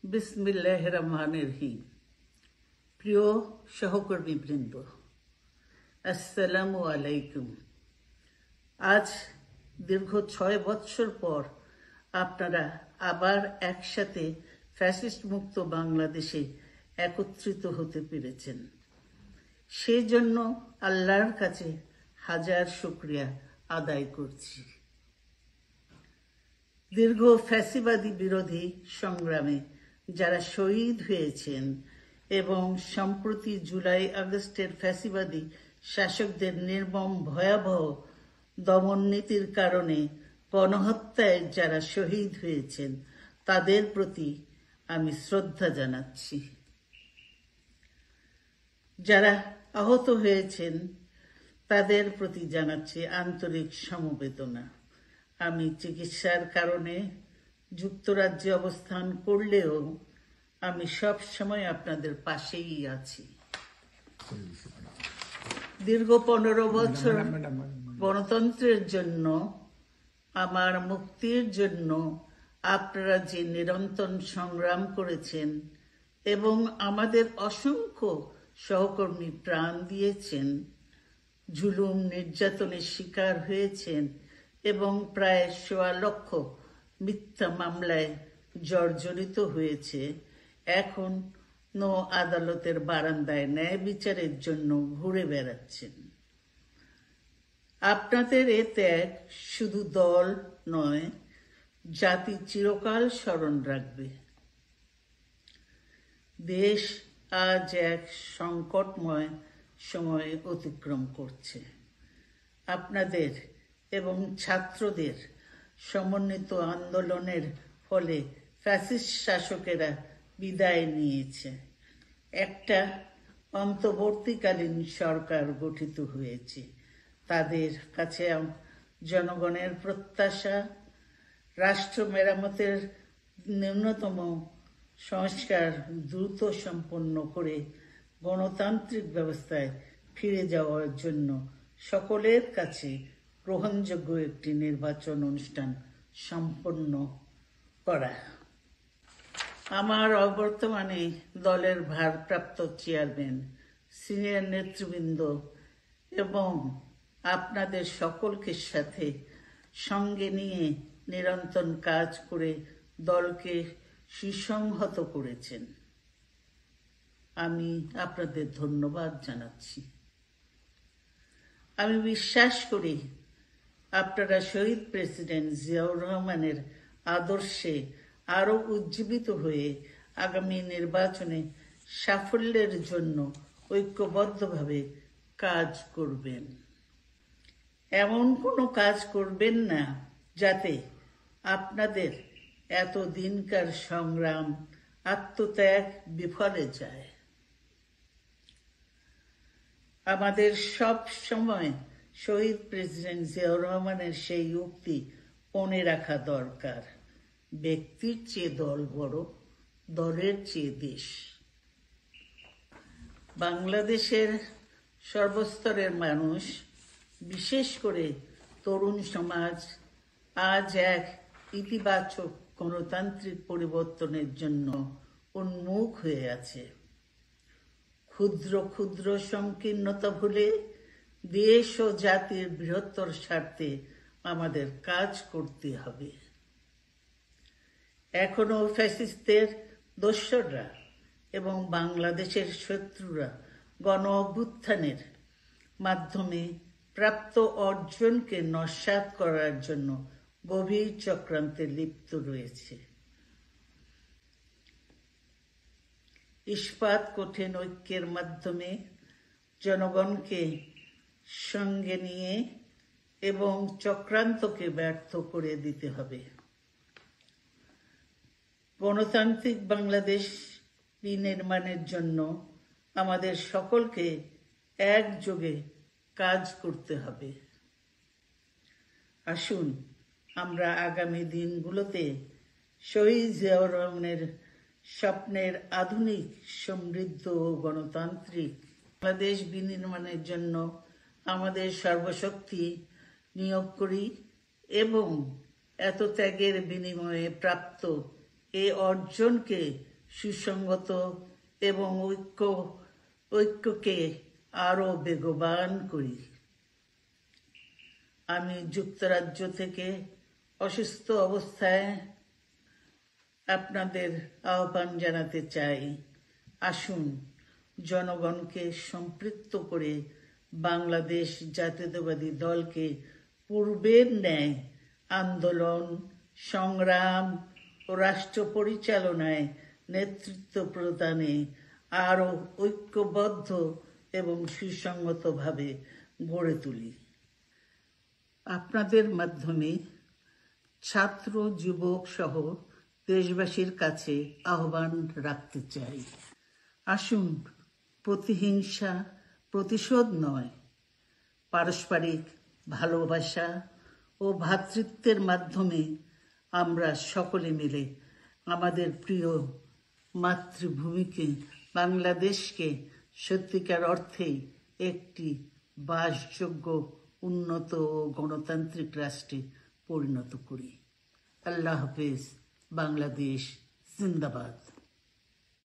বিসমিল্লাহির রহমানির রহিম। প্রিয় সহকর্মীবৃন্দ, আসসালামু আলাইকুম। আজ দীর্ঘ 6 বৎসর পর আপনারা আবার একসাথে ফ্যাসিস্ট মুক্ত বাংলাদেশে একত্রিত হতে পেরেছেন। সেজন্য আল্লাহর কাছে হাজার শুকরিয়া আদায় করছি। দীর্ঘ ফ্যাসিবাদী বিরোধী সংগ্রামে যারা শহীদ হয়েছেন এবং সম্প্রতি জুলাই আগস্টের ফ্যাসিবাদী শাসকদের নির্মম ভয়াবহ দমন নীতির কারণে গণহত্যায় যারা শহীদ হয়েছেন তাদের প্রতি আমি শ্রদ্ধা জানাচ্ছি। যারা আহত হয়েছেন তাদের প্রতি জানাচ্ছি আন্তরিক সমবেদনা। আমি চিকিৎসার কারণে যুক্তরাজ্যে অবস্থান করলেও আমি সব সময় আপনাদের পাশেই আছি। দীর্ঘ 15 বছর গণতন্ত্রের জন্য, আমার মুক্তির জন্য আপনারা যে নিরন্তর সংগ্রাম করেছেন এবং আমাদের অসংখ্য সহকর্মী প্রাণ দিয়েছেন, জুলুম নির্যাতনের শিকার হয়েছেন এবং প্রায় 1.25 লক্ষ মিথ্যা মামলায় জর্জরিত হয়েছে, এখন আদালতের বারান্দায় ন্যায় বিচারের জন্য ঘুরে বেড়াচ্ছেন। আপনাদের এ ত্যাগ শুধু দল নয়, জাতি চিরকাল স্মরণ রাখবে। দেশ আজ এক সংকটময় সময় অতিক্রম করছে। আপনাদের এবং ছাত্রদের সমন্বিত আন্দোলনের ফলে ফ্যাসিস্ট শাসকেরা বিদায় নিয়েছে। একটা অন্তর্বর্তীকালীন সরকার গঠিত হয়েছে। তাদের কাছে জনগণের প্রত্যাশা, রাষ্ট্র মেরামতের ন্যূনতম সংস্কার দ্রুত সম্পন্ন করে গণতান্ত্রিক ব্যবস্থায় ফিরে যাওয়ার জন্য সকলের কাছে গ্রহণযোগ্য একটি নির্বাচন অনুষ্ঠান সম্পন্ন করা। আমার অবর্তমানে দলের ভারপ্রাপ্ত চেয়ারম্যান, সিনিয়র নেতৃবৃন্দ এবং আপনাদের সকলকে সাথে সঙ্গে নিয়ে নিরন্তর কাজ করে দলকে সুসংহত করেছেন। আমি আপনাদের ধন্যবাদ জানাচ্ছি। আমি বিশ্বাস করি আপনারা শহীদ প্রেসিডেন্ট জিয়াউর রহমানের আদর্শে আরো উজ্জীবিত হয়ে আগামী নির্বাচনে সাফল্যের জন্য ঐক্যবদ্ধভাবে কাজ করবেন। এমন কোনো কাজ করবেন না যাতে আপনাদের এত দিনকার সংগ্রাম, আত্মত্যাগ বিফলে যায়। আমাদের সব সময় শহীদ প্রেসিডেন্ট জিয়াউর রহমানের সেই উক্তি মনে রাখা দরকার, ব্যক্তির চেয়ে দল বড়, দলের চেয়ে দেশ। বাংলাদেশের সর্বস্তরের মানুষ, বিশেষ করে তরুণ সমাজ আজ এক ইতিবাচক গণতান্ত্রিক পরিবর্তনের জন্য উন্মুখ হয়ে আছে। ক্ষুদ্র ক্ষুদ্র সংকীর্ণতা ভুলে দেশ ও জাতির বৃহত্তর স্বার্থে আমাদের কাজ করতে হবে। এখনো ফ্যাসিস্টদের দোসররা এবং বাংলাদেশের শত্রুরা গণ অভ্যুত্থানের মাধ্যমে প্রাপ্ত অর্জনকে নস্যাৎ করার জন্য গভীর চক্রান্তে লিপ্ত রয়েছে। ইস্পাত কঠিন ঐক্যের মাধ্যমে জনগণকে সঙ্গে নিয়ে এবং চক্রান্তকে ব্যর্থ করে দিতে হবে। গণতান্ত্রিক বাংলাদেশ বিনির্মাণের জন্য আমাদের সকলকে একযোগে কাজ করতে হবে। আসুন আমরা আগামী দিনগুলোতে শহীদ জিয়াউর রহমানের স্বপ্নের আধুনিক, সমৃদ্ধ ও গণতান্ত্রিক বাংলাদেশ বিনির্মাণের জন্য আমাদের সর্বশক্তি নিয়োগ করি এবং এত ত্যাগের বিনিময়ে প্রাপ্ত এই অর্জনকে সুসংগত এবং ঐক্যকে আরো বেগবান করি। আমি যুক্তরাজ্য থেকে অসুস্থ অবস্থায় আপনাদের আহ্বান জানাতে চাই, আসুন জনগণকে সম্পৃক্ত করে বাংলাদেশ জাতীয়তাবাদী দলকে পূর্বের ন্যায় আন্দোলন, সংগ্রাম ও রাষ্ট্র পরিচালনায় নেতৃত্ব প্রদানে আরো ঐক্যবদ্ধ এবং সুসংগতভাবে গড়ে তুলি। আপনাদের মাধ্যমে ছাত্র, যুবক সহ দেশবাসীর কাছে আহ্বান রাখতে চাই, আসুন প্রতিহিংসা, প্রতিশোধ নয়, পারস্পরিক ভালোবাসা ও ভ্রাতৃত্বের মাধ্যমে আমরা সকলে মিলে আমাদের প্রিয় মাতৃভূমিকে, বাংলাদেশকে সত্যিকার অর্থেই একটি বাসযোগ্য, উন্নত ও গণতান্ত্রিক রাষ্ট্রে পরিণত করি। আল্লাহ হাফেজ। বাংলাদেশ জিন্দাবাদ।